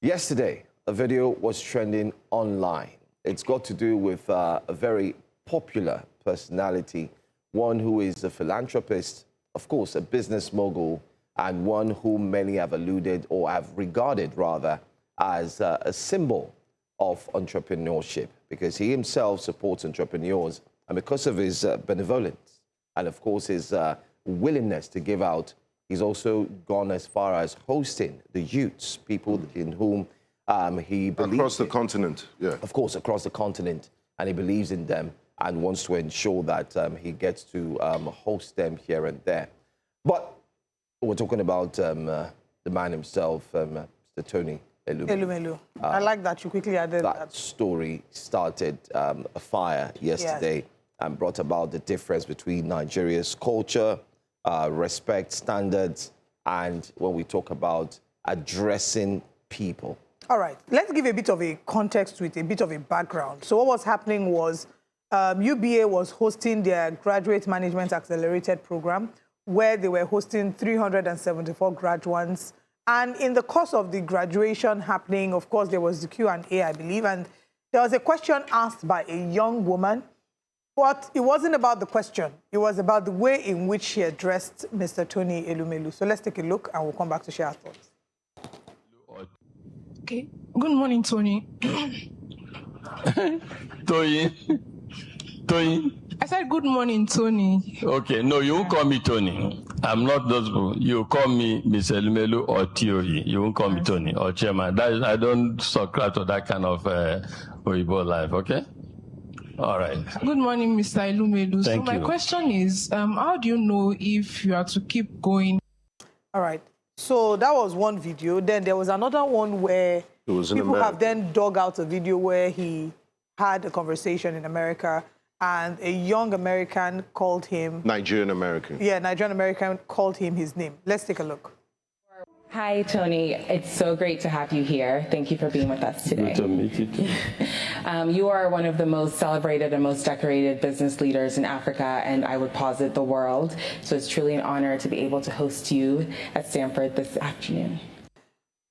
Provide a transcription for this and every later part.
Yesterday, a video was trending online. It's got to do with a very popular personality, one who is a philanthropist, of course, a business mogul, and one whom many have alluded or have regarded, rather, as a symbol of entrepreneurship, because he himself supports entrepreneurs, and because of his benevolence and, of course, his willingness to give out, he's also gone as far as hosting the youths, people in whom he believes across the continent, yeah. Of course, across the continent, and he believes in them and wants to ensure that he gets to host them here and there. But we're talking about the man himself, Mr. Tony Elumelu. I like that you quickly added that. That story started a fire yesterday and brought about the difference between Nigeria's culture, respect, standards, and when we talk about addressing people. All right, let's give a bit of a context to it, a bit of a background. So what was happening was UBA was hosting their Graduate Management Accelerated program, where they were hosting 374 graduates. And in the course of the graduation happening, of course, there was the Q&A, I believe, and there was a question asked by a young woman. But it wasn't about the question. It was about the way in which she addressed Mr. Tony Elumelu. So let's take a look, and we'll come back to share our thoughts. Okay. Good morning, Tony. Tony. I said good morning, Tony. Okay, no, you won't call me Tony. I'm not those people. You call me Miss Elumelu or Tioyi. You won't call me Tony or Chairman. That is, I don't subscribe to that kind of Oyibo life, okay? All right. Good morning, Mr. Elumelu. Thank so my question is, how do you know if you are to keep going? All right. So that was one video. Then there was another one where people have then dug out a video where he had a conversation in America and a young American called him... Nigerian American. Yeah, Nigerian American called him his name. Let's take a look. Hi, Tony. It's so great to have you here. Thank you for being with us today. Good to meet you too. You are one of the most celebrated and most decorated business leaders in Africa, and I would posit the world. So it's truly an honor to be able to host you at Stanford this afternoon.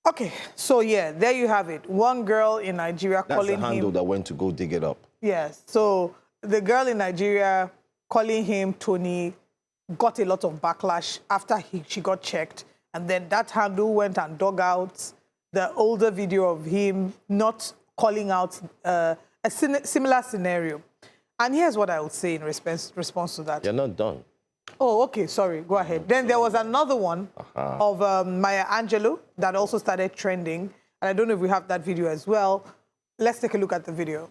Okay, so yeah, there you have it. One girl in Nigeria calling him... That's the handle that went to go dig it up. Yes, so the girl in Nigeria calling him Tony got a lot of backlash after she got checked. And then that handle went and dug out the older video of him not calling out a similar scenario. And here's what I would say in response to that. You're not done. Oh, okay, sorry, go ahead. Then there was another one of Maya Angelou that also started trending. And I don't know if we have that video as well. Let's take a look at the video.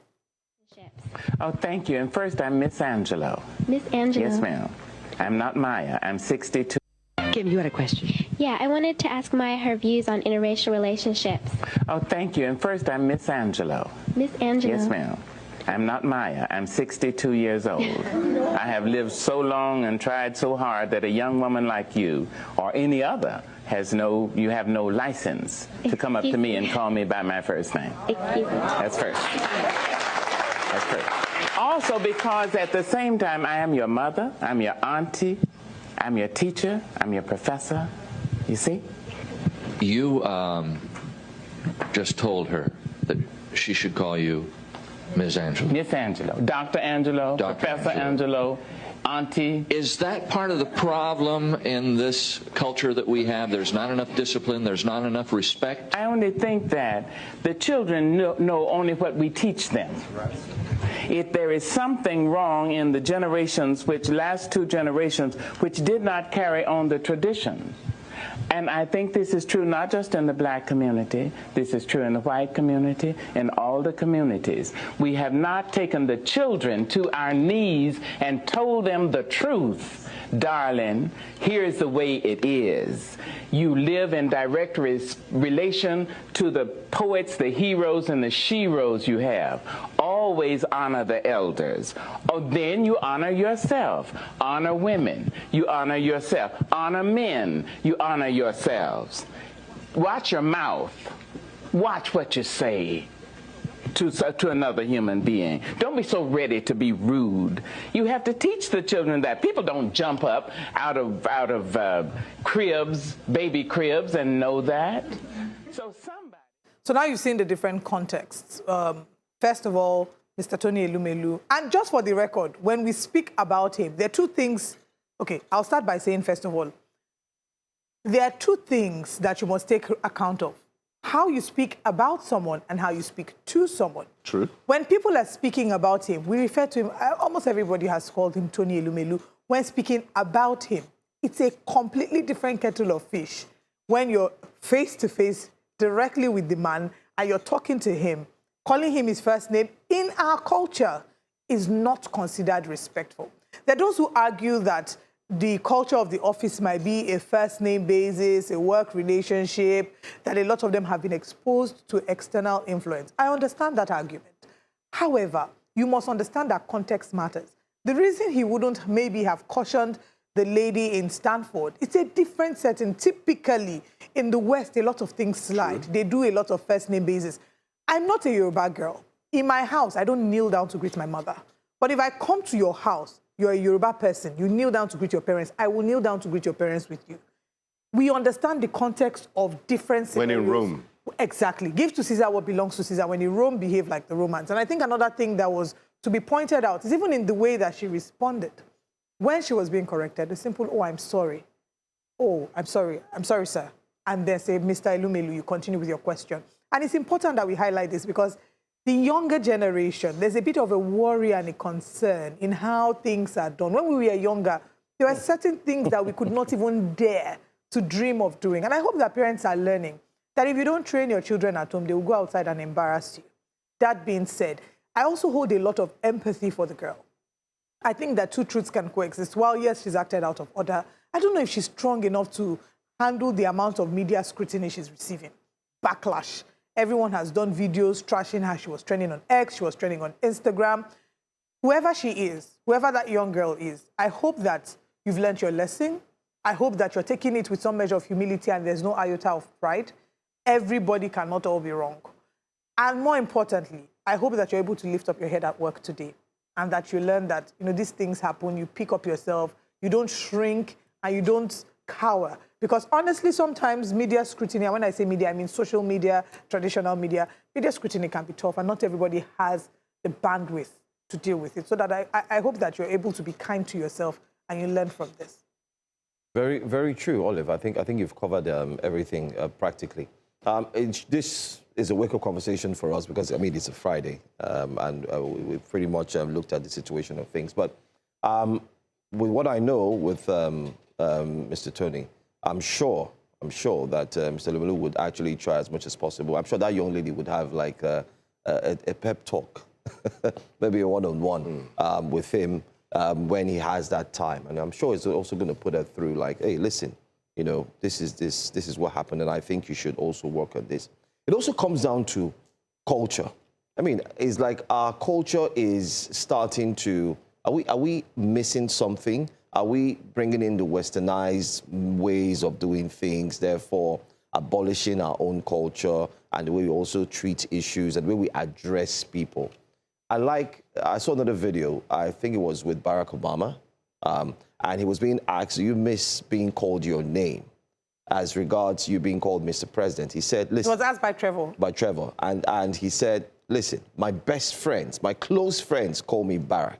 Oh, thank you. And first, I'm Miss Angelo. Miss Angelo. Yes, ma'am. I'm not Maya. I'm 62. Kim, you had a question. Yeah, I wanted to ask Maya her views on interracial relationships. Oh, thank you. And first, I'm Miss Angelo. Miss Angelo. Yes, ma'am. I'm not Maya. I'm 62 years old. I have lived so long and tried so hard that a young woman like you or any other you have no license to come up to me and call me by my first name. Excuse me. That's first. That's first. Also because at the same time, I am your mother, I'm your auntie, I'm your teacher, I'm your professor, you see? You just told her that she should call you Ms. Angelo. Miss Angelo, Dr. Angelo, Professor Angelo, auntie. Is that part of the problem in this culture that we have? There's not enough discipline, there's not enough respect? I only think that the children know only what we teach them. If there is something wrong in the generations, last two generations, which did not carry on the tradition. And I think this is true not just in the black community, this is true in the white community, in all the communities. We have not taken the children to our knees and told them the truth. Darling, here's the way it is. You live in direct relation to the poets, the heroes, and the sheroes you have. Always honor the elders. Oh, then you honor yourself. Honor women. You honor yourself. Honor men. You honor yourselves. Watch your mouth. Watch what you say to another human being. Don't be so ready to be rude. You have to teach the children that. People don't jump up out of cribs, baby cribs, and know that. So somebody... So now you've seen the different contexts. First of all, Mr. Tony Elumelu. And just for the record, when we speak about him, there are two things. Okay, I'll start by saying, first of all, there are two things that you must take account of. How you speak about someone and how you speak to someone. True. When people are speaking about him, we refer to him, almost everybody has called him Tony Elumelu. When speaking about him, it's a completely different kettle of fish. When you're face-to-face directly with the man and you're talking to him, calling him his first name in our culture is not considered respectful. There are those who argue that the culture of the office might be a first-name basis, a work relationship, that a lot of them have been exposed to external influence. I understand that argument. However, you must understand that context matters. The reason he wouldn't maybe have cautioned the lady in Stanford, it's a different setting. Typically, in the West, a lot of things slide. They do a lot of first-name basis. I'm not a Yoruba girl. In my house, I don't kneel down to greet my mother. But if I come to your house, you're a Yoruba person, you kneel down to greet your parents, I will kneel down to greet your parents with you. We understand the context of different scenarios. When in Rome. Exactly. Give to Caesar what belongs to Caesar. When in Rome, behave like the Romans. And I think another thing that was to be pointed out is even in the way that she responded. When she was being corrected, the simple, oh, I'm sorry. Oh, I'm sorry, sir. And then say, Mr. Elumelu, you continue with your question. And it's important that we highlight this because the younger generation, there's a bit of a worry and a concern in how things are done. When we were younger, there were certain things that we could not even dare to dream of doing. And I hope that parents are learning that if you don't train your children at home, they will go outside and embarrass you. That being said, I also hold a lot of empathy for the girl. I think that two truths can coexist. While, yes, she's acted out of order, I don't know if she's strong enough to handle the amount of media scrutiny she's receiving. Backlash. Everyone has done videos trashing her. She was trending on X. She was trending on Instagram. Whoever she is, whoever that young girl is, I hope that you've learned your lesson. I hope that you're taking it with some measure of humility and there's no iota of pride. Everybody cannot all be wrong. And more importantly, I hope that you're able to lift up your head at work today and that you learn that, these things happen. You pick up yourself. You don't shrink and you don't cower. Because honestly, sometimes media scrutiny, and when I say media, I mean social media, traditional media scrutiny can be tough, and not everybody has the bandwidth to deal with it. So that I hope that you're able to be kind to yourself and you learn from this. Very, very true, Olive. I think you've covered everything practically. This is a wake-up conversation for us because, it's a Friday, and we pretty much looked at the situation of things. But with what I know with Mr. Tony, I'm sure that Mr. Elumelu would actually try as much as possible. I'm sure that young lady would have like a pep talk, maybe a one-on-one with him when he has that time. And I'm sure it's also going to put her through like, hey, listen, this is what happened, and I think you should also work on this. It also comes down to culture. It's like our culture is starting to, are we missing something? Are we bringing in the westernized ways of doing things, therefore abolishing our own culture and the way we also treat issues and the way we address people? I saw another video, I think it was with Barack Obama, and he was being asked, do you miss being called your name? As regards you being called Mr. President, he said, listen. It was asked by Trevor. By Trevor. And he said, listen, my best friends, my close friends call me Barack.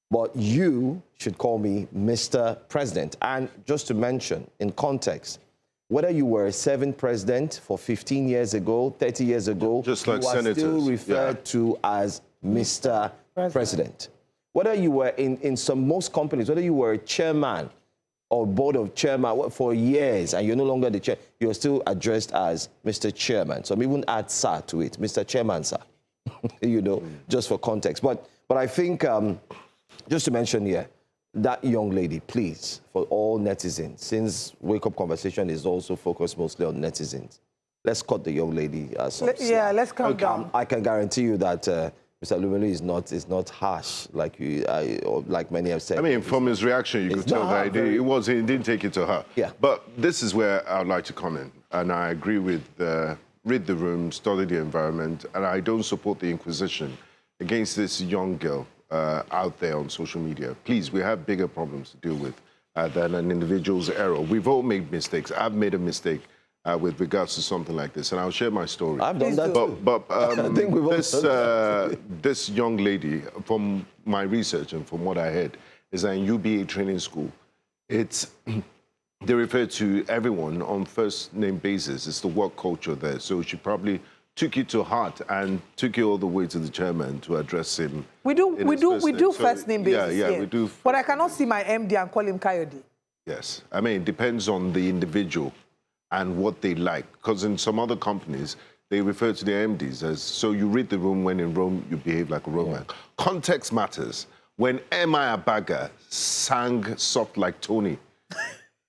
But you should call me Mr. President. And just to mention, in context, whether you were a serving president for 15 years ago, 30 years ago, just like you are senators, still referred to as Mr. President. Whether you were in most companies, whether you were a chairman or board of chairman for years and you're no longer the chair, you're still addressed as Mr. Chairman. So I'm even add sir to it, Mr. Chairman, sir, just for context. But I think... just to mention here, that young lady, please, for all netizens, since Wake Up Conversation is also focused mostly on netizens, let's cut the young lady some slack. Yeah, let's calm down. I can guarantee you that Mr. Elumelu is not harsh like like many have said. From his reaction, you could tell that he didn't take it to her. Yeah. But this is where I would like to comment, and I agree with read the room, study the environment, and I don't support the inquisition against this young girl out there on social media. Please, we have bigger problems to deal with than an individual's error. We've all made mistakes. I've made a mistake with regards to something like this, and I'll share my story. I've done that too. But I think we've all done that. this young lady, from my research and from what I heard, is that in UBA training school, it's they refer to everyone on first name basis. It's the work culture there. So she probably took it to heart and took it all the way to the chairman to address him. We do first name basis. Yeah, we do. But I cannot see my MD and call him Coyote. Yes, I mean, it depends on the individual and what they like. Because in some other companies, they refer to their MDs as, so you read the room, when in Rome, you behave like a Roman. Yeah. Context matters. When Emma Abaga sang Soft Like Tony,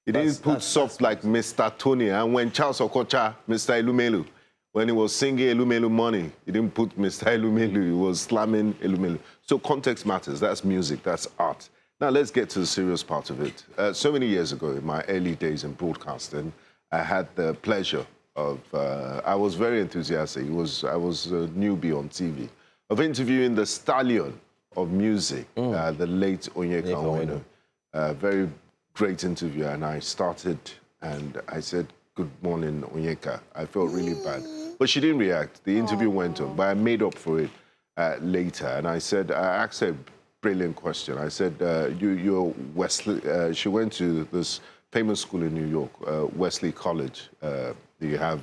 he didn't put soft like Mr. Tony. And when Charles Okocha, Mr. Elumelu, when he was singing Elumelu Money, he didn't put Mr. Elumelu, he was slamming Elumelu. So context matters. That's music, that's art. Now let's get to the serious part of it. So many years ago, in my early days in broadcasting, I had the pleasure of, I was very enthusiastic. I was a newbie on TV, of interviewing the stallion of music, the late Onyeka Onwenu. Very great interview, and I started, and I said, "Good morning, Onyeka." I felt really bad, but she didn't react. The interview went on, but I made up for it later, and I said, I asked her a brilliant question. I said, "You're Wesley." She went to this famous school in New York, Wesley College. You have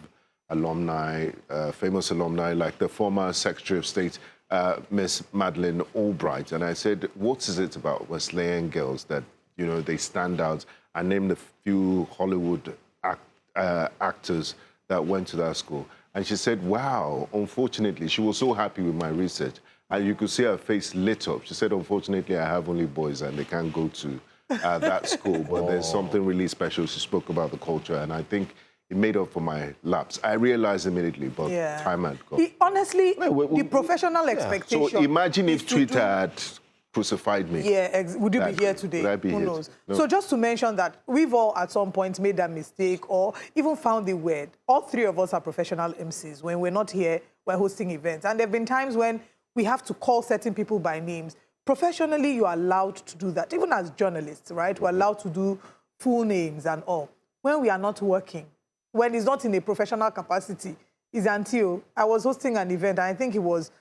alumni, famous alumni like the former Secretary of State, Miss Madeleine Albright, and I said, "What is it about Wesleyan girls that, you know, they stand out?" I named a few Hollywood actors that went to that school. And she said, "Wow, unfortunately," she was so happy with my research. And you could see her face lit up. She said, "Unfortunately, I have only boys and they can't go to that school." But there's something really special. She spoke about the culture, and I think it made up for my lapse. I realized immediately, but time had gone. Honestly, the professional expectation. So imagine if Twitter had crucified me. Yeah, would you be here today? Would I be Who here? knows? No. So just to mention that we've all at some point made that mistake or even found it weird. All three of us are professional MCs. When we're not here, we're hosting events. And there have been times when we have to call certain people by names. Professionally, you are allowed to do that. Even as journalists, right? We're allowed to do full names and all. When we are not working, when it's not in a professional capacity, is until I was hosting an event, and I think it was,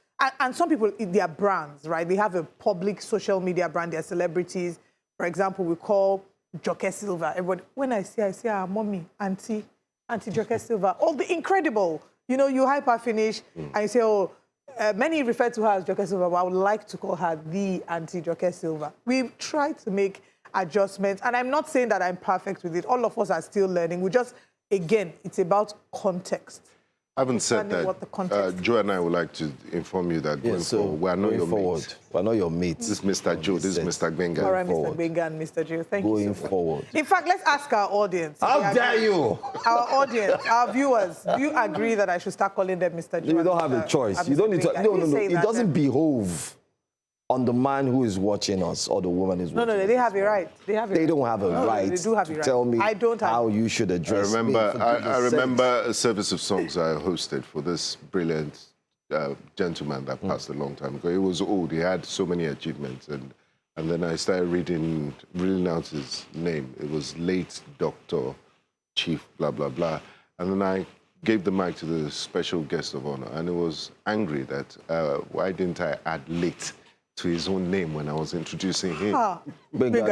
and some people, they are brands, right? They have a public social media brand, they're celebrities. For example, we call Joke Silva. Everybody, when I say, mommy, auntie Joke Silva. All the incredible, you know, you hyper finish, and you say, oh, many refer to her as Joke Silva, but I would like to call her the Auntie Joke Silva. We've tried to make adjustments, and I'm not saying that I'm perfect with it. All of us are still learning. We just, again, it's about context. Having said that, Joe and I would like to inform you that going forward, we are not your mates. We are not your mates. This is Mr. Joe, this is Mr. Gbenga. All right, Mr. Gbenga and Mr. Joe, thank you so much. Going forward. In fact, let's ask our audience. How dare you? Our audience, our viewers, do you agree that I should start calling them Mr. Joe? You don't have a choice. You don't need to. No. It doesn't behove on the man who is watching us or the woman who is watching us. No, they have a right. They don't have a right. They do have a right. Tell me how you should address me. I remember a service of songs I hosted for this brilliant gentleman that passed a long time ago. He was old. He had so many achievements. And then I started reading out his name. It was late Dr. Chief, blah, blah, blah. And then I gave the mic to the special guest of honor. And he was angry that why didn't I add late to his own name when I was introducing him. Benga,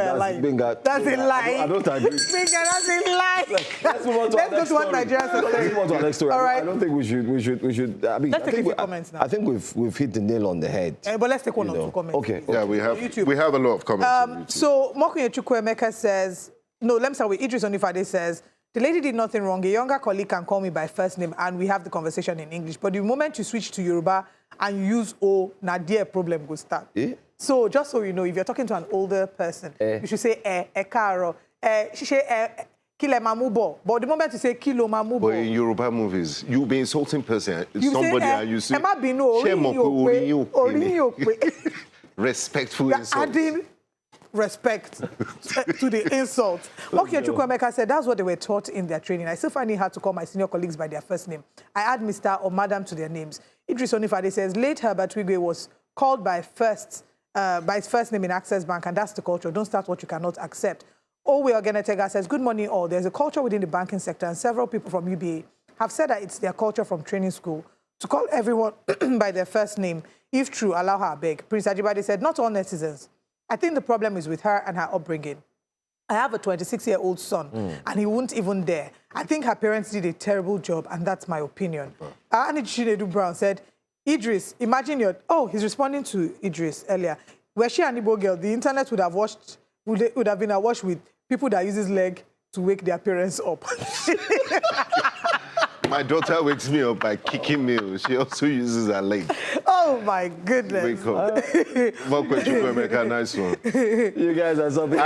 that's a lie. I don't agree. Benga, that's a lie. Let's move on to Let's go to what Nigerian says. Let's move on to our next story. All right. I don't think we should. I mean, let's take a few comments now. I think we've hit the nail on the head. But let's take one or two comments. Okay. Yeah, we have a lot of comments on YouTube. So Mokunye Chukwuemeka says, no, let me start with Idris Onifade says, the lady did nothing wrong. A younger colleague can call me by first name and we have the conversation in English. But the moment you switch to Yoruba and you use O, Nadia problem will start. So just so you know, if you're talking to an older person, you should say karo. She say kile mamubo. But the moment you say kilo mamubo. But in Yoruba movies, you'll be insulting person. Somebody and you say respectful insult. Adding respect to the insult. Mokunye Chukwuemeka said that's what they were taught in their training. I still find it hard to call my senior colleagues by their first name. I add Mr. or Madam to their names. Idris Onifade says late Herbert Wigwe was called by his first name in Access Bank, and that's the culture. Don't start what you cannot accept. Owe Ogenetega says, good morning all. There's a culture within the banking sector and several people from UBA have said that it's their culture from training school to call everyone by their first name. If true, allow her beg. Prince Ajibade said, not all netizens. I think the problem is with her and her upbringing. I have a 26-year-old son, and he won't even dare. I think her parents did a terrible job, and that's my opinion. Annie Chinedu Brown said, Idris, imagine your... Oh, he's responding to Idris earlier. Were she an Igbo girl, the internet would have been awash with people that use his leg to wake their parents up. My daughter wakes me up by kicking me. She also uses her leg. Oh, my goodness. Wake up. More question for America, nice one. You guys are something.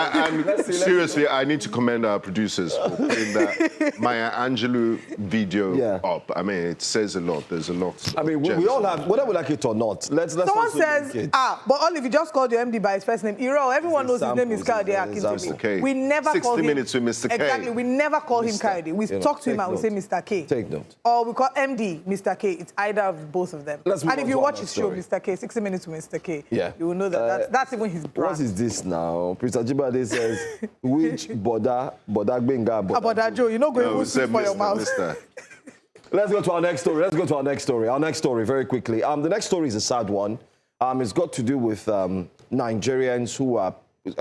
Seriously, I need to commend our producers for putting that Maya Angelou video up. I mean, it says a lot. There's a lot. I mean, we all have, whether we like it or not. Let's Someone says, but all if you just called your MD by his first name, Iro, everyone knows his name is Kayode Akintomi. We never call him. 60 minutes with Mr. K. Exactly. We never call him Kayode. We talk to him and we say Mr. K. Take note. Or we call MD Mr. K. It's either of both of them. And if you watch his show, Mr. K, 60 Minutes with Mr. K, you will know that that's even his brand. What is this now? Prince Ajibade says, which Boda Boda Joe, you're not going to speak for your mouth. Let's go to our next story. Our next story, very quickly. The next story is a sad one. It's got to do with Nigerians who are,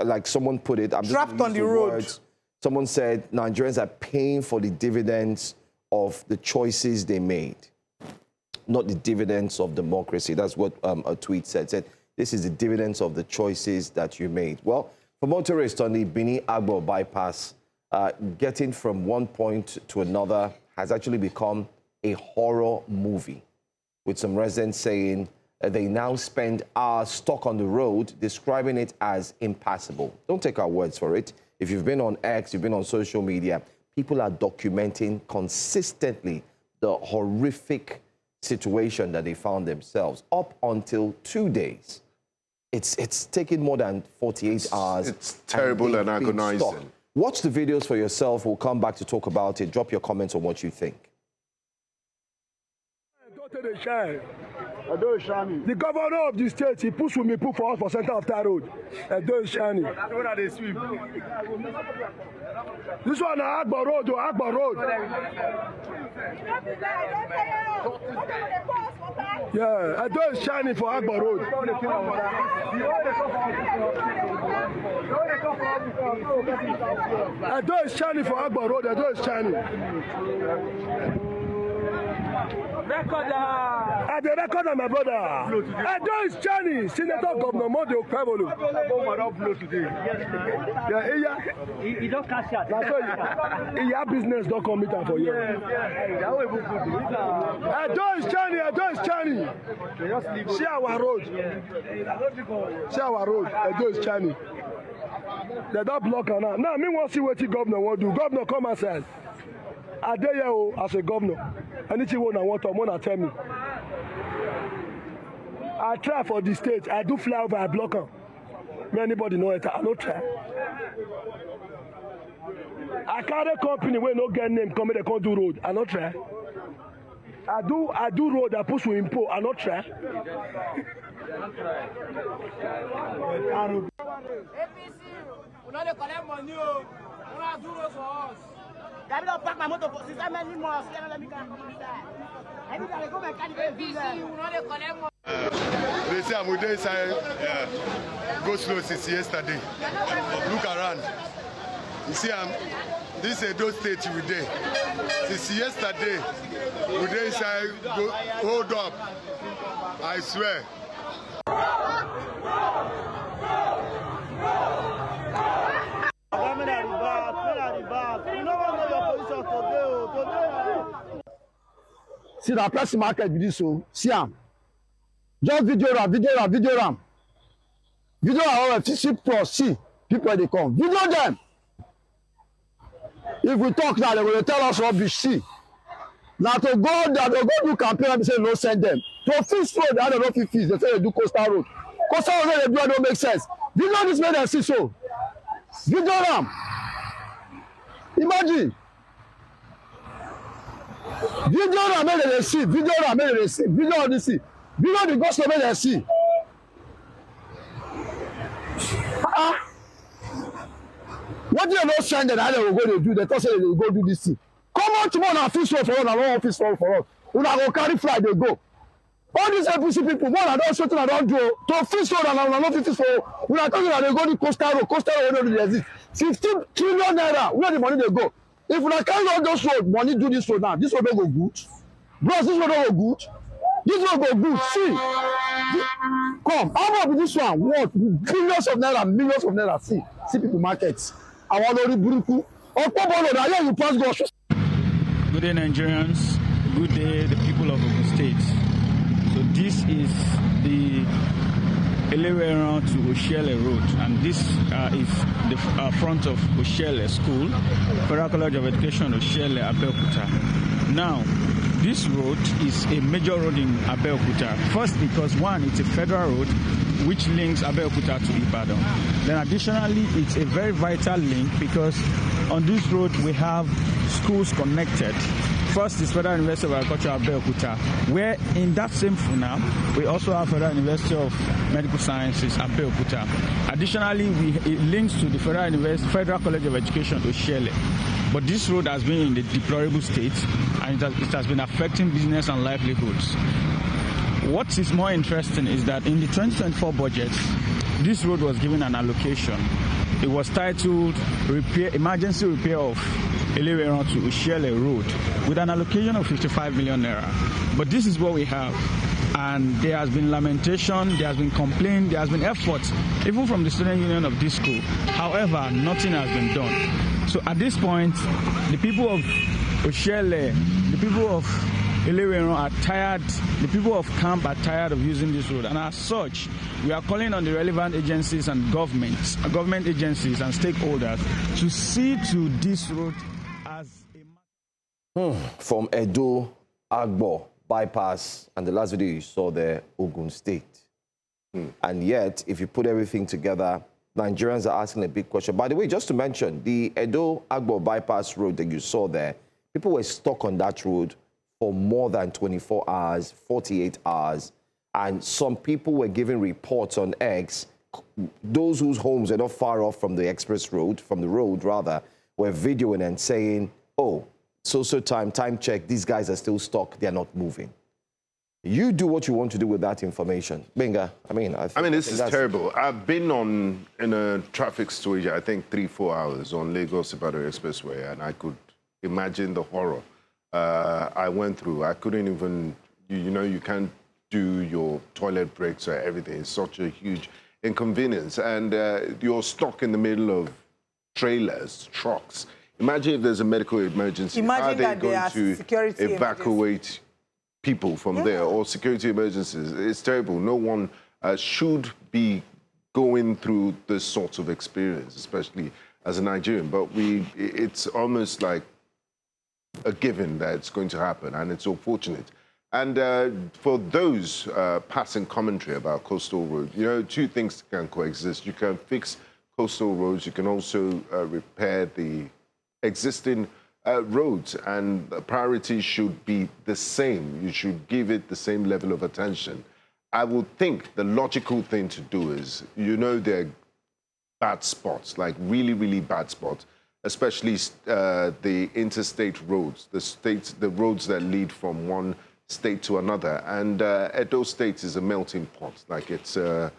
like someone put it, trapped on the road. Someone said Nigerians are paying for the dividends of the choices they made, not the dividends of democracy. That's what a tweet said. Said, this is the dividends of the choices that you made. Well, for motorists on the Benin-Agbo bypass, getting from one point to another has actually become a horror movie, with some residents saying they now spend hours stuck on the road, describing it as impassable. Don't take our words for it. If you've been on X, you've been on social media, people are documenting consistently the horrific situation that they found themselves up until 2 days. It's taken more than 48 hours. It's terrible and agonizing. Watch the videos for yourself. We'll come back to talk about it. Drop your comments on what you think. The governor of the state, he puts with me put for us for center of that road. Shani. This one Agbo Road, Agbo Road. Yeah, Shani for Agbo Road. Shani for Agbo Road, Shani. At the record of my brother. Edo is Chani, Senator Governor Modi Okpebolo. Yeah, he don't cash out. He have business don't commit for you. Edo is Chani, See our road. Edo is Chani. They don't block her now. Now, me want to see what the governor want to do. Governor come and say, I dare you as a governor. Anything I want to tell me. I try for the state. I do fly over, I block them. May anybody know it? I don't try. I carry company where no get name come, they can't do road. I don't try. I do road, I push with impo. I don't try. We don't collect money. We don't do roads for us. I don't pack my motor for 6 many more. Let me come inside. Anytime I go back, I can't do that. They say I'm with inside. Go slow since yesterday. Look around. You see, this is those states we did. Since yesterday, we did inside. Go, hold up. I swear. See that plastic market with this, so see am. Just video ram. Video our FCC Plus, see people they come. Video them. If we talk now, they will tell us rubbish. See. Now to go there, they go do campaign and say no send them. To fix road, I don't know if it fix. They say they do coastal road. Coastal road they do don't make sense. Video this man and see so. Video ram. Imagine. Video ram make they see. Video ram make they see. Video they see. Video the gospel make they see. What do you not send them? They will go to do. They thought say they will go do this thing. Come on tomorrow and fish for us, and one fish for us. We are go carry fly. They go. All these APC people, one I don't show I don't do to fish road and not fish for. We are talking about they go to coastal road. Coastal road don't exist. 15 trillion naira. Where the money they go? If we carry all those road, money do this road now. This road don't go good. Bros, this road don't go good. This road go good. See, come. How about this one? What billions of naira, millions of naira? See people markets. I want to buruku. You pass go. Good day, Nigerians. Good day, the people of Ogun State. So this is the Elumelu to Oshele Road, and this is the front of Oshele School, Federal College of Education, Oshele, Abeokuta. Now, this road is a major road in Abeokuta. First, because one, it's a federal road which links Abeokuta to Ibadan. Then additionally, it's a very vital link because on this road we have schools connected. First is Federal University of Agriculture, Abeokuta, where in that same FUNAM, we also have Federal University of Medical Sciences, Abeokuta. Additionally, it links to the Federal College of Education, Oshele. But this road has been in the deplorable state, and it has been affecting business and livelihoods. What is more interesting is that in the 2024 budget, this road was given an allocation. It was titled Emergency Repair of Elumelu to Oshele Road with an allocation of 55 million naira. But this is what we have. And there has been lamentation, there has been complaint, there has been effort, even from the student union of this school. However, nothing has been done. So at this point, the people of Oshele, the people of Elumelu are tired, the people of camp are tired of using this road. And as such, we are calling on the relevant agencies and government agencies and stakeholders to see to this road as a... From Edo, Agbo, bypass, and the last video you saw there, Ogun State. And yet, if you put everything together, Nigerians are asking a big question. By the way, just to mention, the Edo-Agbo bypass road that you saw there, people were stuck on that road for more than 24 hours, 48 hours. And some people were giving reports on X. Those whose homes are not far off from the express road, from the road rather, were videoing and saying, oh, so time check, these guys are still stuck, they're not moving. You do what you want to do with that information. Benga, I mean, this is terrible. I've been in a traffic situation, I think 3-4 hours on Lagos-Ibadan Expressway, and I could imagine the horror I went through. I couldn't even, you can't do your toilet breaks or everything. It's such a huge inconvenience. And you're stuck in the middle of trailers, trucks. Imagine if there's a medical emergency. Imagine how are they going to evacuate people from there, or security emergencies? It's terrible. No one should be going through this sort of experience, especially as a Nigerian. But it's almost like a given that it's going to happen, and it's unfortunate. And for those passing commentary about coastal roads, two things can coexist. You can fix coastal roads. You can also repair the existing roads, and the priority should be the same. You should give it the same level of attention. I would think the logical thing to do is, there are bad spots, like really, really bad spots, especially the interstate roads, the roads that lead from one state to another. And Edo State is a melting pot. Like it's a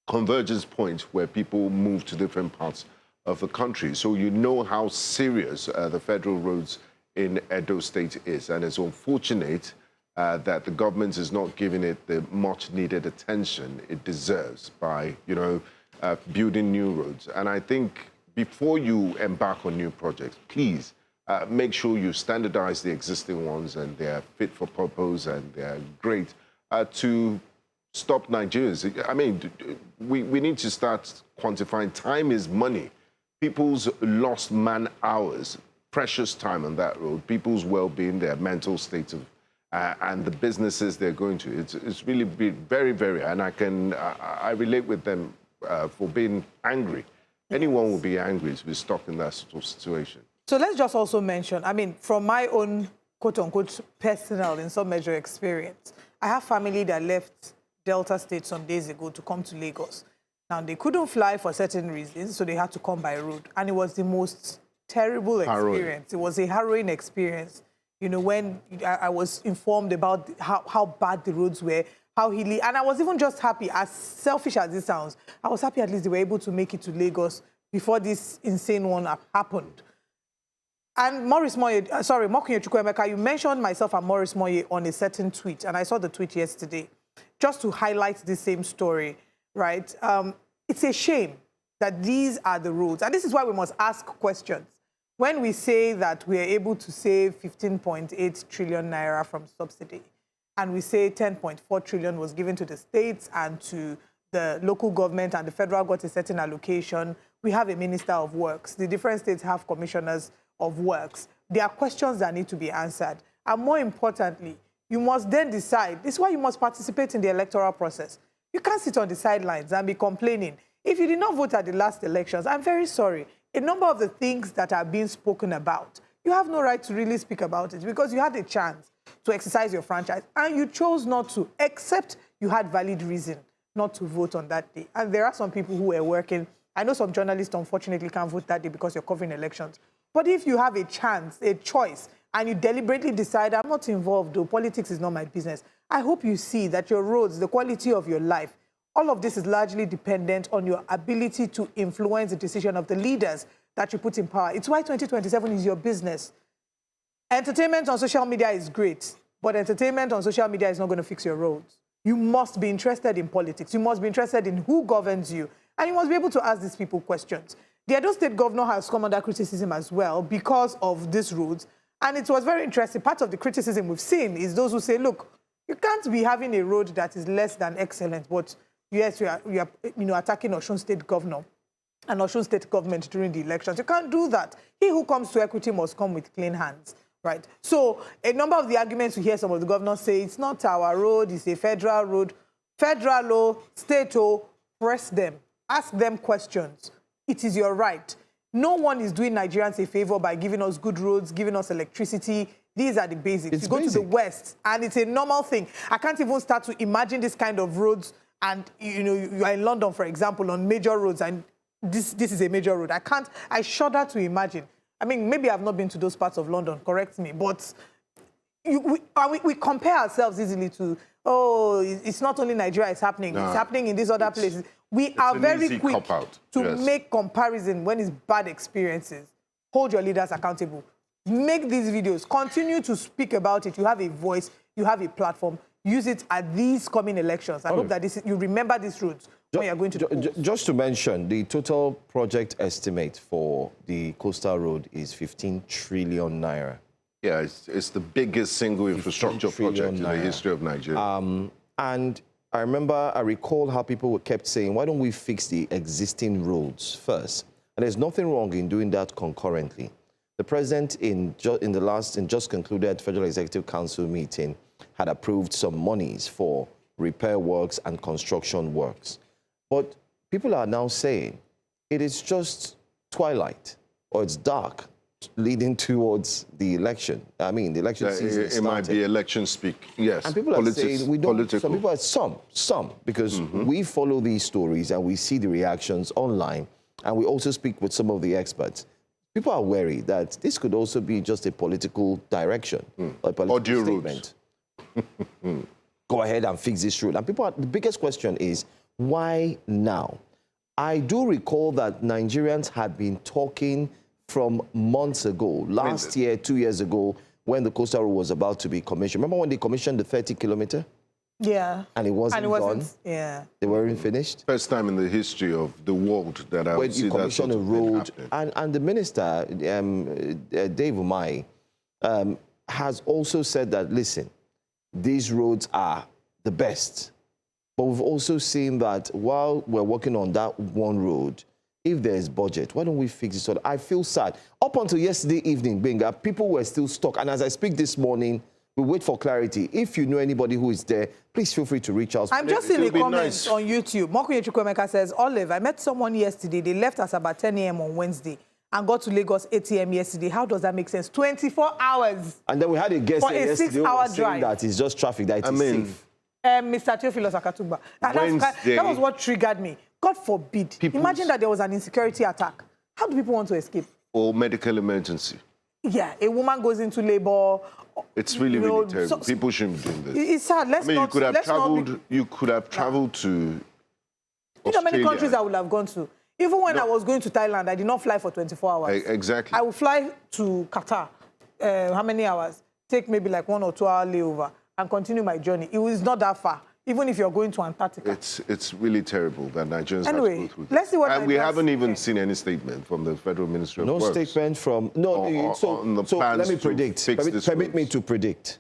convergence point where people move to different parts of the country. So you know how serious the federal roads in Edo State is. And it's unfortunate that the government is not giving it the much needed attention it deserves by, building new roads. And I think before you embark on new projects, please make sure you standardize the existing ones and they're fit for purpose and they're great to stop Nigerians. I mean, we need to start quantifying. Time is money. People's lost man hours, precious time on that road, people's well-being, their mental state of, and the businesses they're going to. It's really very, very, and I relate with them for being angry. Anyone will be angry to be stuck in that sort of situation. So let's just also mention, I mean, from my own quote-unquote personal, in some measure, experience, I have family that left Delta State some days ago to come to Lagos. Now, they couldn't fly for certain reasons, so they had to come by road. And it was the most terrible experience. It was a harrowing experience. You know, when I was informed about how bad the roads were, how hilly, and I was even just happy, as selfish as it sounds, I was happy at least they were able to make it to Lagos before this insane one happened. And Maurice Moye, Mokunye Chukwuemeka, you mentioned myself and Maurice Moye on a certain tweet, and I saw the tweet yesterday, just to highlight the same story, right? It's a shame that these are the roads, and this is why we must ask questions. When we say that we are able to save 15.8 trillion naira from subsidy, and we say 10.4 trillion was given to the states and to the local government, and the federal got a certain allocation, we have a minister of works. The different states have commissioners of works. There are questions that need to be answered. And more importantly, you must then decide. This is why you must participate in the electoral process. You can't sit on the sidelines and be complaining. If you did not vote at the last elections, I'm very sorry. A number of the things that are being spoken about, you have no right to really speak about it because you had a chance to exercise your franchise and you chose not to, except you had valid reason not to vote on that day. And there are some people who were working. I know some journalists, unfortunately, can't vote that day because you're covering elections. But if you have a chance, a choice, and you deliberately decide, I'm not involved, though, politics is not my business, I hope you see that your roads, the quality of your life, all of this is largely dependent on your ability to influence the decision of the leaders that you put in power. It's why 2027 is your business. Entertainment on social media is great, but entertainment on social media is not going to fix your roads. You must be interested in politics. You must be interested in who governs you. And you must be able to ask these people questions. The Edo State governor has come under criticism as well because of these roads. And it was very interesting. Part of the criticism we've seen is those who say, look, you can't be having a road that is less than excellent, but yes, you are attacking Osun State governor and Osun State government during the elections. You can't do that. He who comes to equity must come with clean hands, right? So a number of the arguments we hear some of the governors say, it's not our road, it's a federal road. Federal law, state law, press them. Ask them questions. It is your right. No one is doing Nigerians a favor by giving us good roads, giving us electricity. These are the basics. It's you go basic. to the West, and it's a normal thing. I can't even start to imagine this kind of roads. And, you know, you are in London, for example, on major roads, and this is a major road. I shudder to imagine. I mean, maybe I've not been to those parts of London, correct me, but we compare ourselves easily to, oh, it's not only Nigeria it's happening, it's happening in these other places. We are very quick to make comparison when it's bad experiences. Hold your leaders accountable. Make these videos. Continue to speak about it. You have a voice. You have a platform. Use it at these coming elections. I hope that you remember these roads when you're going to the polls. Just to mention, the total project estimate for the coastal road is 15 trillion naira. Yeah, it's the biggest single infrastructure project in the history of Nigeria. And I recall how people kept saying, why don't we fix the existing roads first? And there's nothing wrong in doing that concurrently. The president, in just concluded Federal Executive Council meeting, had approved some monies for repair works and construction works. But people are now saying it is just twilight, or it's dark, leading towards the election. I mean, the election season It might be election speak, yes. And people are saying, we don't, some people are, some, because we follow these stories and we see the reactions online, and we also speak with some of the experts. People are worried that this could also be just a political direction, a political statement. Go ahead and fix this road. And the biggest question is, why now? I do recall that Nigerians had been talking from months ago, last year, 2 years ago, when the coastal road was about to be commissioned. Remember when they commissioned the 30-kilometer? Yeah. And it wasn't done? Yeah. They weren't finished? First time in the history of the world that I would see that sort of thing happening. And the minister, Dave Umahi, has also said that, listen, these roads are the best. But we've also seen that while we're working on that one road, if there's budget, why don't we fix this? I feel sad. Up until yesterday evening, Benga, people were still stuck. And as I speak this morning, we wait for clarity. If you know anybody who is there, please feel free to reach out. I'm just in the comments on YouTube. Mokunye Chukwuemeka says, Olive, I met someone yesterday. They left us about 10 a.m. on Wednesday and got to Lagos 8 a.m. yesterday. How does that make sense? 24 hours. And then we had a guest for a yesterday 6-hour saying drive. that it's just traffic, that it is safe. Mr. Theophilus Akatugba. That was what triggered me. God forbid. Imagine that there was an insecurity attack. How do people want to escape? Or medical emergency. Yeah, a woman goes into labor. It's really, really terrible. People shouldn't be doing this. It's sad. You could have traveled to You know how many countries I would have gone to? Even when I was going to Thailand, I did not fly for 24 hours. Exactly. I would fly to Qatar. How many hours? Take maybe like 1 or 2 hour layover and continue my journey. It was not that far, even if you're going to Antarctica. It's really terrible that Nigerians have to go through this. Let's see what. And we haven't even seen any statement from the Federal Ministry of Works. No statement from so let me predict. Permit me to predict.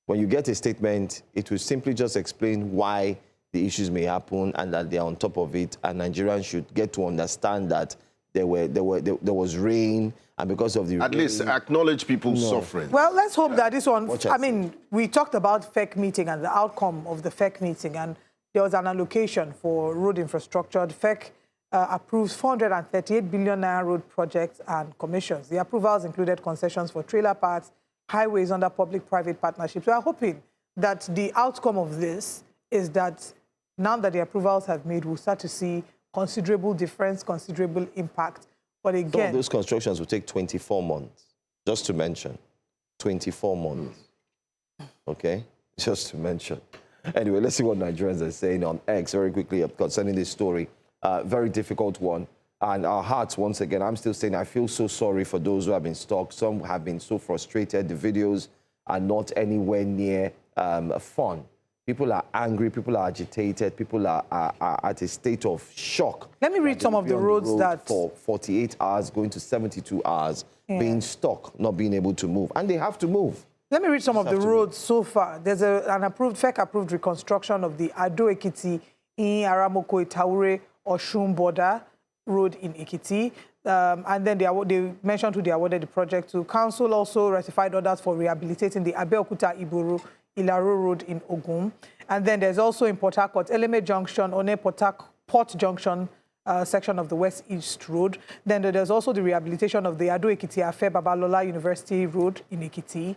When you get a statement, it will simply just explain why the issues may happen and that they are on top of it, and Nigerians should get to understand that there was rain, and because of the At least acknowledge people's suffering. Well, let's hope that this one, I mean, we talked about FEC meeting and the outcome of the FEC meeting, and there was an allocation for road infrastructure. The FEC approves 438 billion naira road projects and commissions. The approvals included concessions for trailer parks, highways under public-private partnerships. We are hoping that the outcome of this is that now that the approvals have made, we'll start to see considerable difference, considerable impact. But again, some of those constructions will take 24 months, just to mention. 24 months. Okay? Just to mention. Anyway, let's see what Nigerians are saying on X very quickly concerning this story. Very difficult one. And our hearts, once again, I'm still saying I feel so sorry for those who have been stuck. Some have been so frustrated. The videos are not anywhere near fun. People are angry, people are agitated, people are at a state of shock. Let me read some of the roads that... For 48 hours, going to 72 hours, being stuck, not being able to move. And they have to move. Let me read some of the roads so far. There's an FEC-approved reconstruction of the Ado-Ekiti in Aramoko Itaure Oshun border road in Ekiti. And then they mentioned who they awarded the project to. Council also ratified orders for rehabilitating the Abeokuta Iburu Ilaro Road in Ogun. And then there's also in Port Harcourt, Eleme Junction, One Port Junction section of the West East Road. Then there's also the rehabilitation of the Ado-Ekiti Afe Babalola University Road in Ekiti.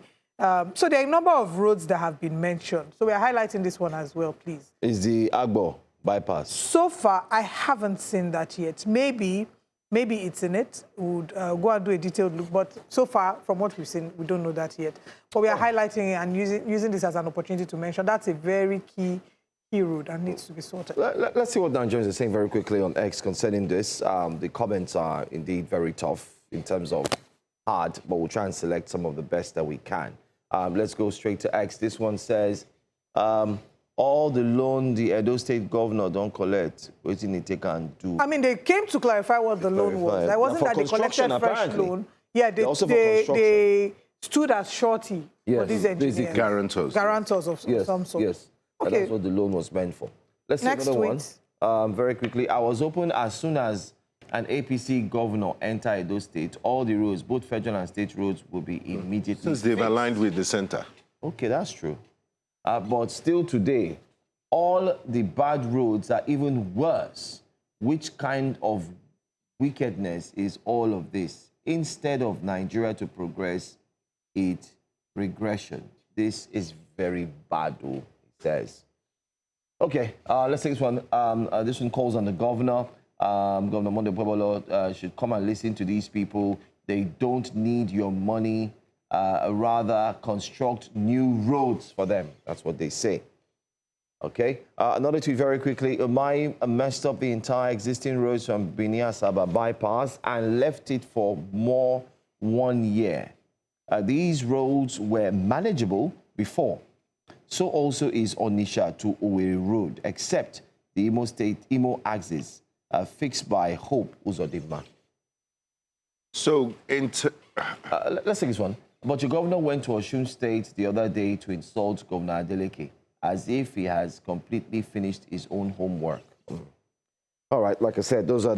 So there are a number of roads that have been mentioned. So we are highlighting this one as well, please. Is the Agbo bypass? So far, I haven't seen that yet. Maybe it's in it. We would go and do a detailed look. But so far, from what we've seen, we don't know that yet. But we are highlighting and using this as an opportunity to mention that's a very key road and needs to be sorted. Let's see what Nigerians are saying very quickly on X concerning this. The comments are indeed very tough in terms of hard, but we'll try and select some of the best that we can. Let's go straight to X. This one says, all the loan the Edo State governor don't collect, what did he take and do? I mean, they came to clarify what the loan was. It wasn't that they collected fresh loan. Yeah, they stood as surety for these engineers. Guarantors. Guarantors of some sort. Yes, okay. That's what the loan was meant for. Let's see another one. Very quickly, I was open as soon as an APC governor enter Edo State, all the roads, both federal and state roads, will be immediately Since they've aligned with the center. Okay, that's true. But still today, all the bad roads are even worse. Which kind of wickedness is all of this? Instead of Nigeria to progress, it's regression. This is very bad, he says. Okay, let's take this one. This one calls on the governor. Governor Monday Pueblo should come and listen to these people. They don't need your money. Rather construct new roads for them. That's what they say. Okay. Another tweet very quickly. Umai messed up the entire existing roads from Binia Saba bypass and left it for more 1 year. These roads were manageable before. So also is Onisha to Owerri Road, except the Imo axis fixed by Hope Uzodimma. So, let's take this one. But your governor went to Osun State the other day to insult Governor Adeleke as if he has completely finished his own homework. All right, like I said, those are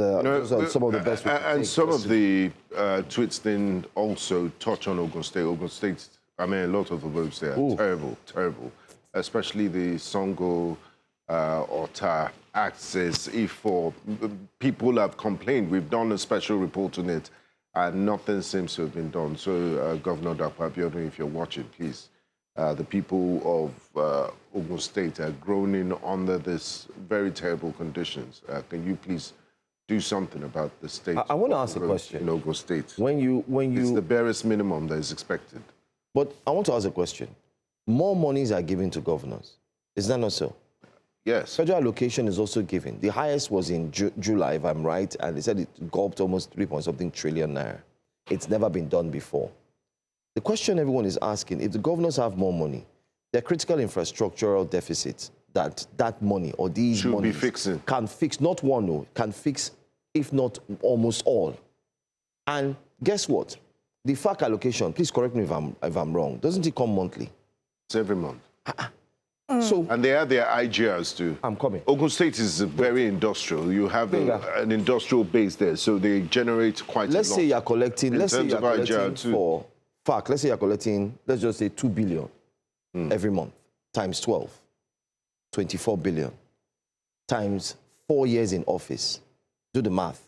some of the best. And some of the tweets then also touch on Ogun State. Ogun State, I mean, a lot of the roads there are terrible, terrible. Especially the Songo, Ota, Access, E4. People have complained. We've done a special report on it. And nothing seems to have been done. So, Governor Dapo Abiodun, if you're watching, please the people of Ogun State are groaning under this very terrible conditions. Can you please do something about the state? I want to ask a question. In Ogun State. When you it's the barest minimum that is expected. But I want to ask a question. More monies are given to governors. Is that not so? Yes. Federal allocation is also given. The highest was in July, if I'm right, and they said it gulped almost 3-point-something trillion naira. It's never been done before. The question everyone is asking, if the governors have more money, their critical infrastructural deficits, that money or these monies can fix, not one, no, can fix, if not almost all. And guess what? The FAC allocation, please correct me if I'm wrong, doesn't it come monthly? It's every month. So, and they have their IGRs too. I'm coming. Ogun State is very industrial. You have an industrial base there, so they generate quite a lot. Let's say you're collecting, for FAC, let's say you're collecting, let's just say 2 billion every month, times 12, 24 billion, times 4 years in office. Do the math.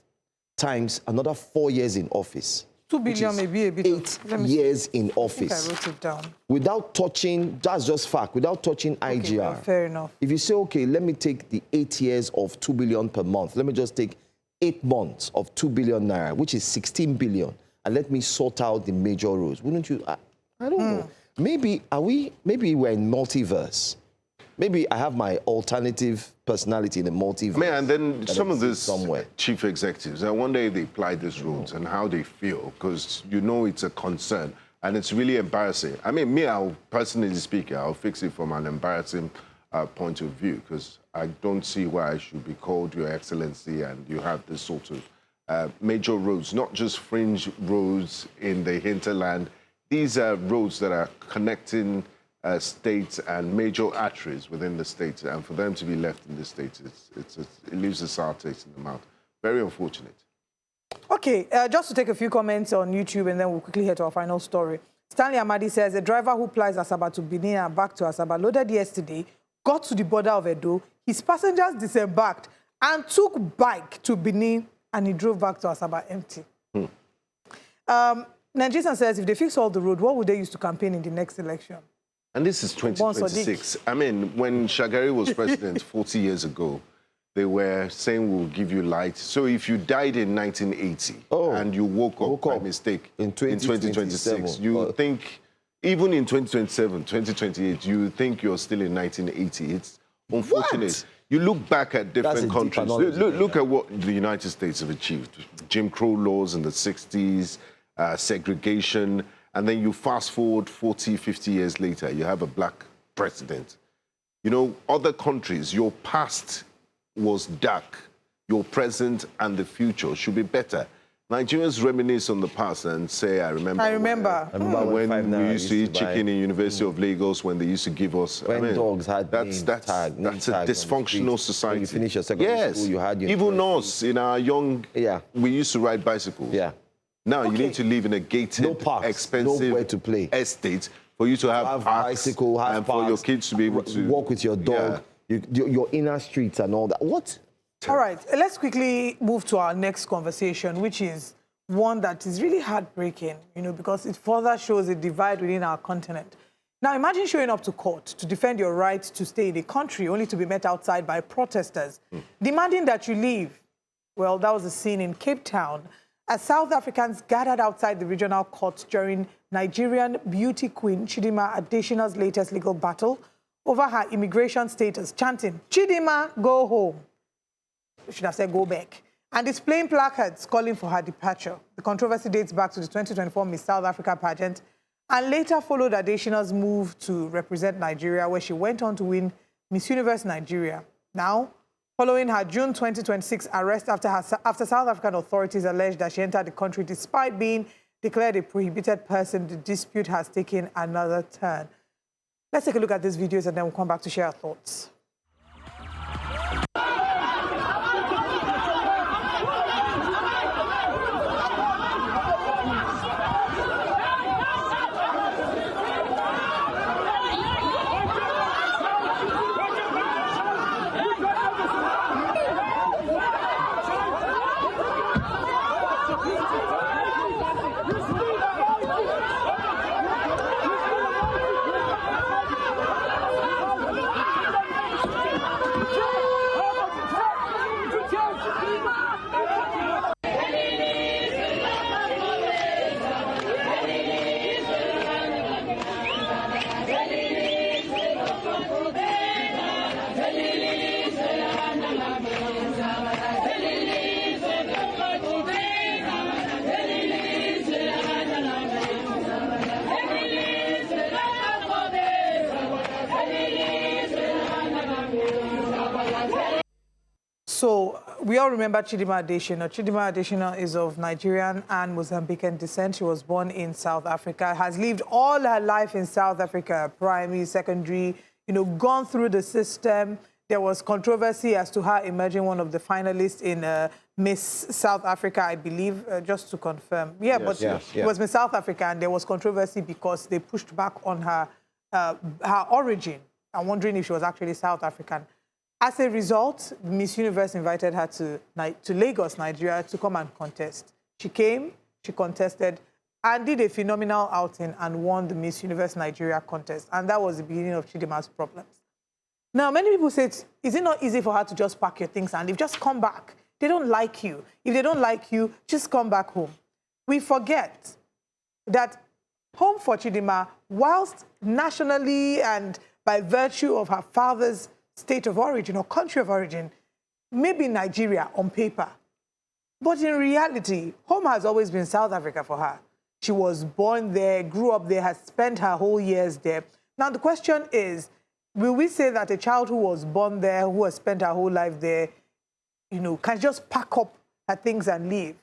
Times another 4 years in office. 2 billion may be a bit 8 years in office. I wrote it down. Without touching, that's just fact, without touching IGR. Well, fair enough. If you say, okay, let me take the 8 years of 2 billion per month, let me just take 8 months of 2 billion naira, which is 16 billion, and let me sort out the major roads. Wouldn't you? I don't know. Maybe we're in multiverse. Maybe I have my alternative personality in the multiverse. I mean, and then some of these chief executives, I wonder if they apply these rules and how they feel, because you know it's a concern and it's really embarrassing. I mean, me, I'll personally speaking, I'll fix it from an embarrassing point of view, because I don't see why I should be called Your Excellency and you have this sort of major roads, not just fringe roads in the hinterland. These are roads that are connecting states and major arteries within the states, and for them to be left in the states, it leaves a sour taste in the mouth. Very unfortunate. Okay, just to take a few comments on YouTube, and then we'll quickly head to our final story. Stanley Amadi says, a driver who plies Asaba to Benin and back to Asaba loaded yesterday, got to the border of Edo, his passengers disembarked and took bike to Benin, and he drove back to Asaba empty. Nigerian says, if they fix all the road, what would they use to campaign in the next election? And this is 2026. I mean, when Shagari was president 40 years ago, they were saying we'll give you light. So if you died in 1980 and you woke up by mistake in 2026, you think, even in 2027, 2028, you think you're still in 1980. It's unfortunate. What? You look back at different countries. Look at what the United States have achieved. Jim Crow laws in the 60s, segregation. And then you fast forward 40, 50 years later, you have a black president. You know, other countries, your past was dark. Your present and the future should be better. Nigerians reminisce on the past and say, I remember when we used to eat chicken in University of Lagos, when they used to give us... When dogs had that's a dysfunctional society. When you finish your secondary school, you had your... Even us, in our young... We used to ride bicycles. Now you need to live in a gated, expensive nowhere to play. estate for you to have bicycle, and for your kids to be able to walk with your dog, your inner streets and all that. What? All right, let's quickly move to our next conversation, which is one that is really heartbreaking, you know, because it further shows a divide within our continent. Now, imagine showing up to court to defend your right to stay in the country, only to be met outside by protesters, demanding that you leave. Well, that was a scene in Cape Town, as South Africans gathered outside the regional court during Nigerian beauty queen Chidimma Adetshina's latest legal battle over her immigration status, chanting, "Chidimma, go home." We should have said, "Go back," and displaying placards calling for her departure. The controversy dates back to the 2024 Miss South Africa pageant and later followed Adetshina's move to represent Nigeria, where she went on to win Miss Universe Nigeria. Now, following her June 2026 arrest after South African authorities alleged that she entered the country despite being declared a prohibited person, the dispute has taken another turn. Let's take a look at these videos and then we'll come back to share our thoughts. know, we all remember Chidimma Adetshina. Chidimma Adetshina is of Nigerian and Mozambican descent. She was born in South Africa, has lived all her life in South Africa, primary, secondary, you know, gone through the system. There was controversy as to her emerging one of the finalists in Miss South Africa, I believe, just to confirm. Yeah, but it was Miss South Africa, and there was controversy because they pushed back on her, her origin. I'm wondering if she was actually South African. As a result, Miss Universe invited her to Lagos, Nigeria, to come and contest. She came, she contested, and did a phenomenal outing and won the Miss Universe Nigeria contest. And that was the beginning of Chidimma's problems. Now, many people say, is it not easy for her to just pack your things and leave? Just come back. They don't like you. If they don't like you, just come back home. We forget that home for Chidimma, whilst nationally and by virtue of her father's state of origin or country of origin, maybe Nigeria on paper. But in reality, home has always been South Africa for her. She was born there, grew up there, has spent her whole years there. Now, the question is, will we say that a child who was born there, who has spent her whole life there, you know, can just pack up her things and leave?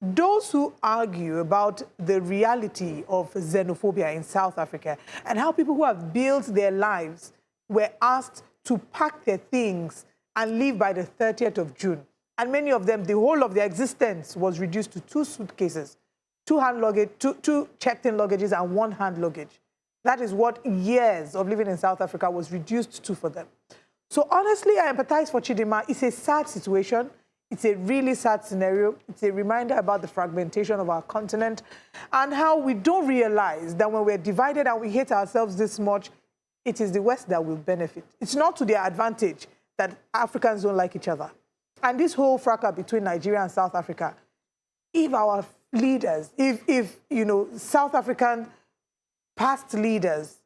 Those who argue about the reality of xenophobia in South Africa and how people who have built their lives were asked to pack their things and leave by the 30th of June. And many of them, the whole of their existence was reduced to 2 suitcases, 2 hand luggage, two checked-in luggages and 1 hand luggage. That is what years of living in South Africa was reduced to for them. So honestly, I empathize for Chidimma. It's a sad situation. It's a really sad scenario. It's a reminder about the fragmentation of our continent and how we don't realize that when we're divided and we hate ourselves this much, it is the West that will benefit. It's not to their advantage that Africans don't like each other. And this whole fracas between Nigeria and South Africa, if our leaders, if you know, South African past leaders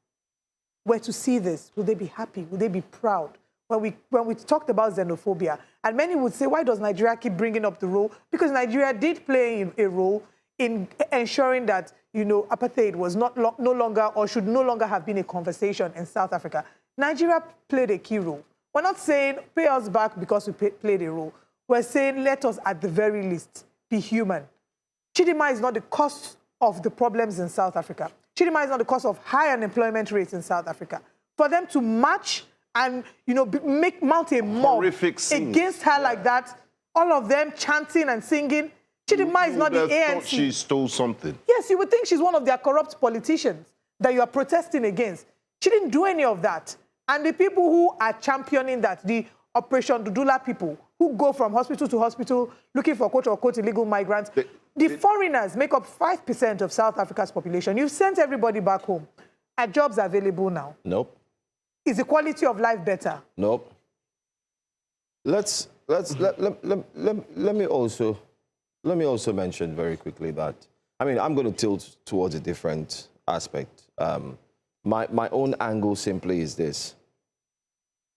were to see this, would they be happy? Would they be proud? When we talked about xenophobia, and many would say, why does Nigeria keep bringing up the role? Because Nigeria did play a role in ensuring that, you know, apartheid was no longer or should no longer have been a conversation in South Africa. Nigeria played a key role. We're not saying pay us back because we played a role. We're saying let us at the very least be human. Chidimma is not the cause of the problems in South Africa. Chidimma is not the cause of high unemployment rates in South Africa. For them to march and, you know, mount a mob against her like that, all of them chanting and singing. Chidimma is not the ANC. She stole something. Yes, you would think she's one of their corrupt politicians that you are protesting against. She didn't do any of that. And the people who are championing that, the Operation Dudula people, who go from hospital to hospital looking for quote-unquote illegal migrants, the foreigners make up 5% of South Africa's population. You've sent everybody back home. Are jobs available now? Nope. Is the quality of life better? Nope. Let me also mention very quickly that, I mean, I'm going to tilt towards a different aspect. My own angle simply is this.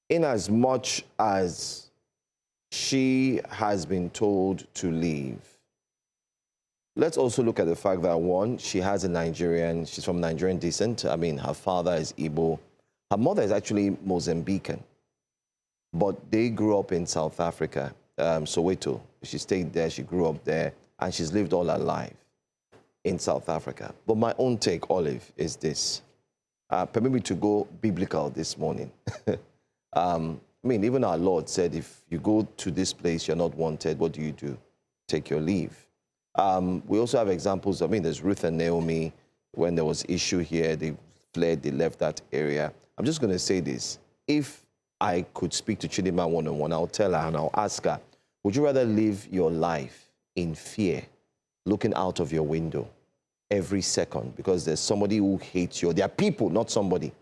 In as much as she has been told to leave, let's also look at the fact that, one, she's from Nigerian descent. I mean, her father is Igbo. Her mother is actually Mozambican, but they grew up in South Africa, Soweto. She stayed there, she grew up there, and she's lived all her life in South Africa. But my own take, Olive, is this. Permit me to go biblical this morning. I mean, even our Lord said, if you go to this place, you're not wanted, what do? Take your leave. We also have examples. I mean, there's Ruth and Naomi. When there was issue here, they fled, they left that area. I'm just going to say this. If I could speak to Chidimma one-on-one, I'll tell her and I'll ask her, would you rather live your life in fear, looking out of your window every second because there's somebody who hates you? There are people, not somebody.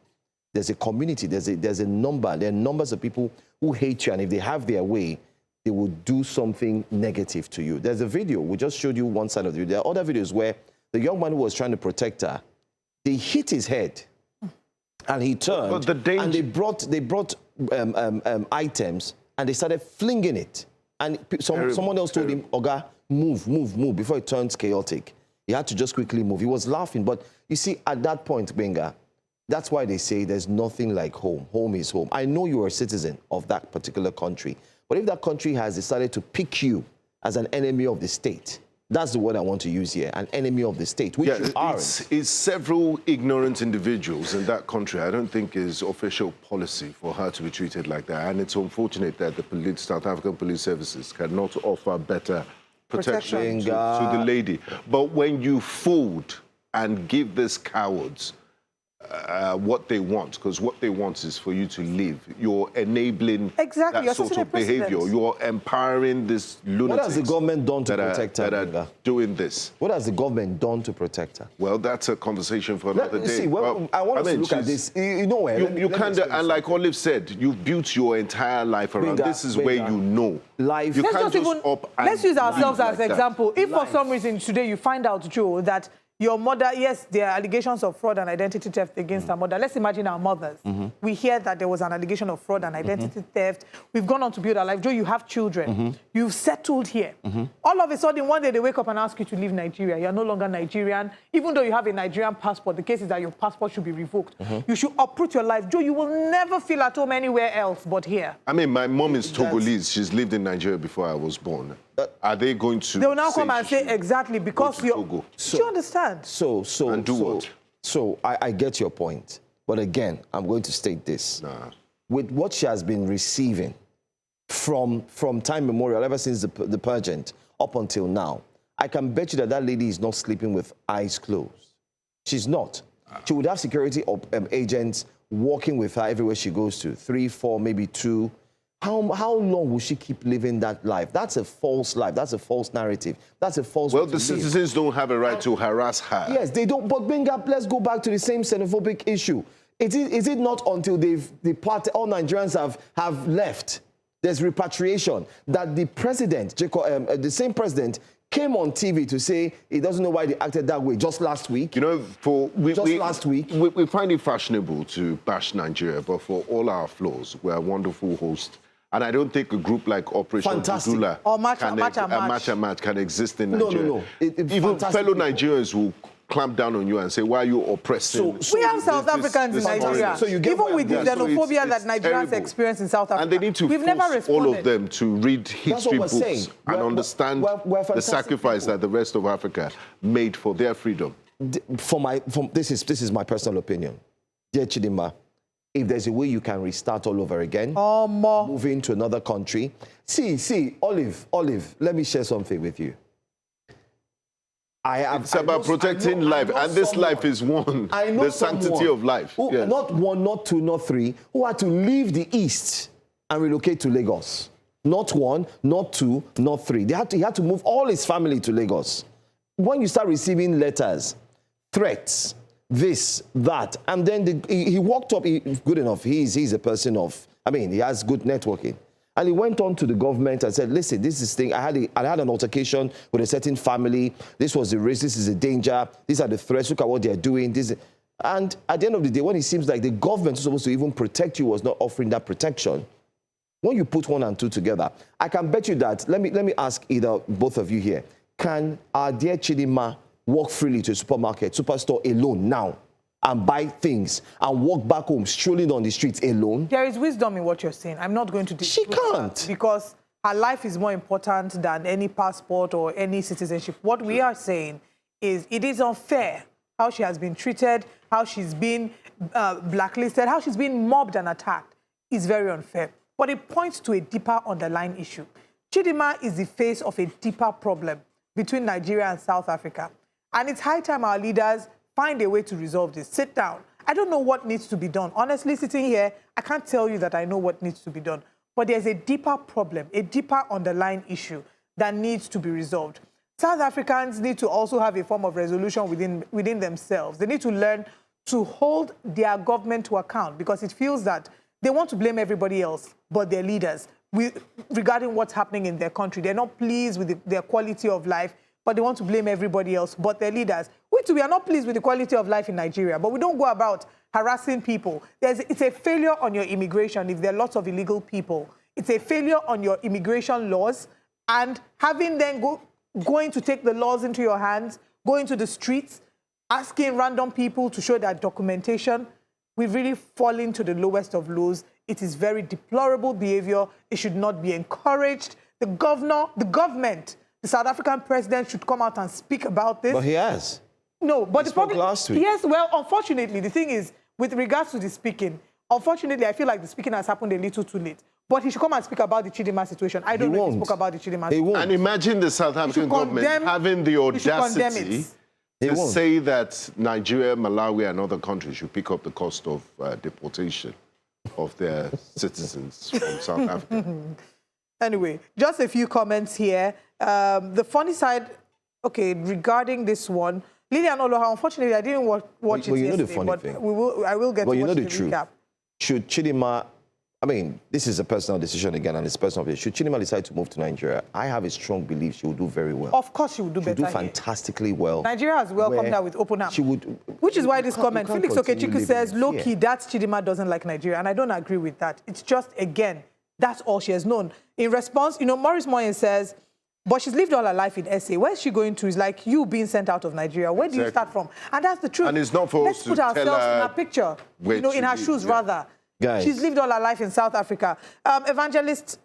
There's a community, there's a number. There are numbers of people who hate you, and if they have their way, they will do something negative to you. There's a video, we just showed you one side of the video. There are other videos where the young man who was trying to protect her, they hit his head, and he turned, and they brought items, and they started flinging it. And someone else told him, Oga, move, before it turns chaotic. He had to just quickly move. He was laughing, but you see, at that point, Benga, that's why they say there's nothing like home. Home is home. I know you're a citizen of that particular country, But if that country has decided to pick you as an enemy of the state, that's the word I want to use here, an enemy of the state, which you aren't. It's several ignorant individuals in that country. I don't think is official policy for her to be treated like that. And it's unfortunate that the South African police services cannot offer better protection to the lady. But when you fold and give these cowards what they want, because what they want is for you to live. You're enabling that sort of behavior. You're empowering this lunatics. What has the government done to protect her? That are doing this. What has the government done to protect her? Well, that's a conversation for another day. See, I want to look at this. You know where? You can't, and like Olive said, you've built your entire life around. This is where you know. Life. You can't just up and let's use ourselves as an example. If Life. for some reason today you find out, Joe, that your mother, yes, there are allegations of fraud and identity theft against her mother. Let's imagine our mothers. We hear that there was an allegation of fraud and identity theft. We've gone on to build our life. Joe, you have children. You've settled here. All of a sudden, one day they wake up and ask you to leave Nigeria. You're no longer Nigerian. Even though you have a Nigerian passport, the case is that your passport should be revoked. You should uproot your life. Joe, you will never feel at home anywhere else but here. I mean, my mom is Togolese. She's lived in Nigeria before I was born. Are they going to? They will now come and say exactly because you're. Do you understand? So I get your point, but again, I'm going to state this: with what she has been receiving from time memorial, ever since the pageant up until now, I can bet you that lady is not sleeping with eyes closed. She's not. She would have security agents walking with her everywhere she goes to, 3, 4, maybe 2. How long will she keep living that life? That's a false life. That's a false narrative. That's a false. Well, the citizens don't have a right to harass her. Yes, they don't. But Benga, let's go back to the same xenophobic issue. Is it not until all Nigerians have left, there's repatriation, that the president, the same president, came on TV to say he doesn't know why they acted that way just last week. You know, last week. We find it fashionable to bash Nigeria, but for all our flaws, we're a wonderful host. And I don't think a group like Operation Dudula or Match can exist in Nigeria. No. Even fellow Nigerians will clamp down on you and say, why are you oppressing? We have South Africans in Nigeria. So you get even with the xenophobia that Nigerians experience in South Africa. And they need to force all of them to read history books and understand the sacrifice that the rest of Africa made for their freedom. This is my personal opinion. Dear Chidimma, if there's a way you can restart all over again, move into another country. See, Olive, let me share something with you. It's about protecting life, and this life is one. The sanctity of life. Yes. Not 1, not 2, not 3, who had to leave the East and relocate to Lagos. Not 1, not 2, not 3. He had to move all his family to Lagos. When you start receiving letters, threats, this, that, and then he walked up, good enough, he's a person of, he has good networking. And he went on to the government and said, listen, this is thing, I had an altercation with a certain family, this was the risk, this is a danger, these are the threats, look at what they're doing. And at the end of the day, when it seems like the government is supposed to even protect you was not offering that protection, when you put 1 and 2 together, I can bet you that, let me ask either both of you here, can our dear Chidimma walk freely to a superstore alone now and buy things and walk back home strolling on the streets alone? There is wisdom in what you're saying. I'm not going to dispute She can't. because her life is more important than any passport or any citizenship. What we are saying is it is unfair how she has been treated, how she's been blacklisted, how she's been mobbed and attacked. Is very unfair. But it points to a deeper underlying issue. Chidimma is the face of a deeper problem between Nigeria and South Africa. And it's high time our leaders find a way to resolve this. Sit down. I don't know what needs to be done. Honestly, sitting here, I can't tell you that I know what needs to be done. But there's a deeper problem, a deeper underlying issue that needs to be resolved. South Africans need to also have a form of resolution within themselves. They need to learn to hold their government to account, because it feels that they want to blame everybody else but their leaders regarding what's happening in their country. They're not pleased with their quality of life, but they want to blame everybody else but their leaders. We are not pleased with the quality of life in Nigeria, but we don't go about harassing people. It's a failure on your immigration if there are lots of illegal people. It's a failure on your immigration laws, and having them going to take the laws into your hands, going to the streets, asking random people to show their documentation. we've really fallen to the lowest of lows. It is very deplorable behavior. It should not be encouraged. The government, the South African president should come out and speak about this. But he has. No, but he spoke last week. Yes, well, unfortunately, the thing is, with regards to the speaking, unfortunately, I feel like the speaking has happened a little too late. But he should come and speak about the Chidimma situation. I don't know if he spoke about the Chidimma situation. And imagine the South African government having the audacity to say that Nigeria, Malawi, and other countries should pick up the cost of deportation of their citizens from South Africa. Anyway, just a few comments here. The funny side, okay, regarding this one, Lillian Oloha, unfortunately, I didn't watch it yesterday, know the funny but thing. I will get to watch the recap. Should Chidimma, I mean, this is a personal decision again, and it's personal. Should Chidimma decide to move to Nigeria, I have a strong belief she will do very well. Of course she will do better. She will do fantastically well. Nigeria has welcomed her with open arms. She would. Which is why this comment, Felix Okechukwu says, low-key, that Chidimma doesn't like Nigeria, and I don't agree with that. It's just, again, that's all she has known. In response, you know, Maurice Moyen says, but she's lived all her life in SA. Where is she going to? It's like you being sent out of Nigeria. Where do you start from? And that's the truth. And it's not for us to put ourselves tell her in her picture, you know, in her shoes, rather. Guys. She's lived all her life in South Africa. Evangelist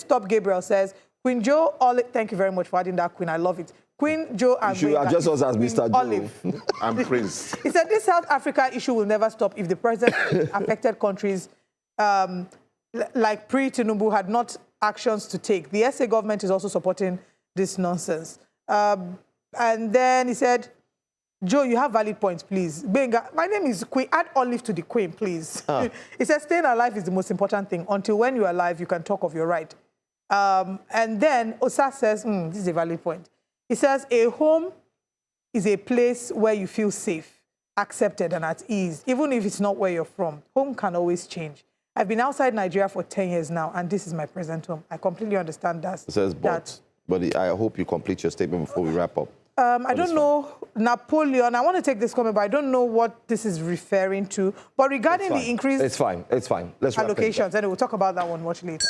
Top Gabriel says, Queen Joe Olive, thank you very much for adding that, Queen. I love it. Queen Joe and you should address us as Mr. Olive. Joe. I'm Prince. He said this South Africa issue will never stop if the president affected countries like pre-Tinubu had not actions to take. The SA government is also supporting this nonsense. And then he said, Joe, you have valid points, please. Benga, my name is Queen. Add Olive to the Queen, please. He says, staying alive is the most important thing. Until when you're alive, you can talk of your right. And then Osa says, this is a valid point. He says, a home is a place where you feel safe, accepted, and at ease, even if it's not where you're from. Home can always change. I've been outside Nigeria for 10 years now, and this is my present home. I completely understand that. It says but I hope you complete your statement before we wrap up. I don't know, Napoleon, I want to take this comment, but I don't know what this is referring to. But regarding the increased It's fine. Let's wrap allocations, and we'll talk about that one much later.